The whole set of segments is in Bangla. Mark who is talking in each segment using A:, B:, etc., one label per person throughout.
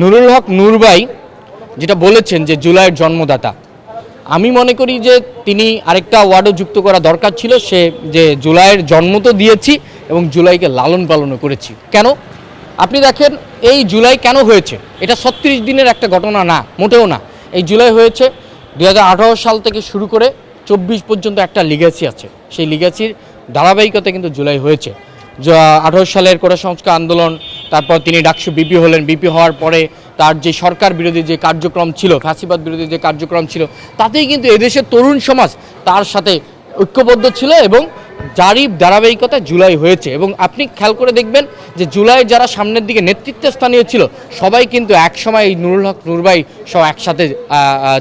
A: নুরুল হক নূর ভাই যেটা বলেছেন যে জুলাইয়ের জন্মদাতা, আমি মনে করি যে তিনি আরেকটা ওয়ার্ডও যুক্ত করা দরকার ছিল। সে যে জুলাইয়ের জন্ম তো দিয়েছি এবং জুলাইকে লালন পালনও করেছি। কেন? আপনি দেখেন এই জুলাই কেন হয়েছে, এটা 36 দিনের একটা ঘটনা না, মোটেও না। এই জুলাই হয়েছে 2018 সাল থেকে শুরু করে 24 পর্যন্ত একটা লিগ্যাসি আছে, সেই লিগ্যাসির ধারাবাহিকতা কিন্তু জুলাই হয়েছে। 18 সালের কোটা সংস্কার আন্দোলন, তারপর তিনি ডাকসু বিপি হলেন, বিপি হওয়ার পরে তার যে সরকার বিরোধী যে কার্যক্রম ছিল, ফ্যাসিবাদ বিরোধী যে কার্যক্রম ছিল, তাতেই কিন্তু এদেশের তরুণ সমাজ তার সাথে ঐক্যবদ্ধ ছিল এবং যারই ধারাবাহিকতায় জুলাই হয়েছে। এবং আপনি খেয়াল করে দেখবেন যে জুলাই যারা সামনের দিকে নেতৃত্ব স্থানীয় ছিল সবাই কিন্তু একসময় এই নুরুল হক নূর ভাই সব একসাথে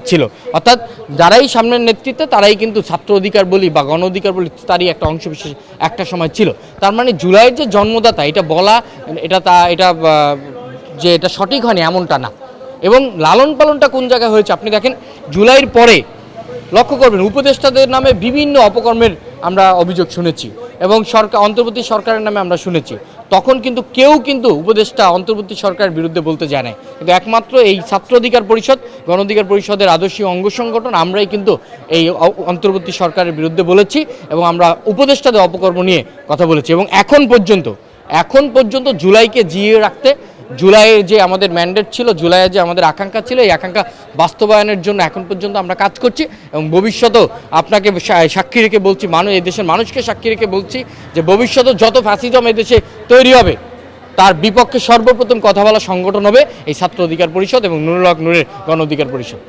A: ছিল। অর্থাৎ যারাই সামনের নেতৃত্বে তারাই কিন্তু ছাত্র অধিকার বলি বা গণ অধিকার বলি তারই একটা অংশ বিশেষ একটা সময় ছিল। তার মানে জুলাইয়ের যে জন্মদাতা এটা বলা যে এটা সঠিক হয়নি এমনটা না। এবং লালন পালনটা কোন জায়গায় হয়েছে আপনি দেখেন, জুলাইয়ের পরে লক্ষ্য করবেন উপদেষ্টাদের নামে বিভিন্ন অপকর্মের আমরা অভিযোগ শুনেছি এবং অন্তর্বর্তী সরকারের নামে আমরা শুনেছি। তখন কিন্তু কেউ কিন্তু উপদেষ্টা অন্তর্বর্তী সরকারের বিরুদ্ধে বলতে যায় না, কিন্তু একমাত্র এই ছাত্র অধিকার পরিষদ, গণ অধিকার পরিষদের আদর্শী অঙ্গ সংগঠন আমরাই কিন্তু এই অন্তর্বর্তী সরকারের বিরুদ্ধে বলেছি এবং আমরা উপদেষ্টাদের অপকর্ম নিয়ে কথা বলেছি। এবং এখন পর্যন্ত জুলাইকে জিইয়ে রাখতে, জুলাইয়ের যে আমাদের ম্যান্ডেট ছিল, জুলাইয়ের যে আমাদের আকাঙ্ক্ষা ছিল, এই আকাঙ্ক্ষা বাস্তবায়নের জন্য এখন পর্যন্ত আমরা কাজ করছি এবং ভবিষ্যতেও আপনাকে সাক্ষী রেখে বলছি, এই দেশের মানুষকে সাক্ষী রেখে বলছি যে ভবিষ্যতেও যত ফ্যাসিজম এদেশে তৈরি হবে তার বিপক্ষে সর্বপ্রথম কথা বলা সংগঠন হবে এই ছাত্র অধিকার পরিষদ এবং নুরুল হক নূরের গণ অধিকার পরিষদ।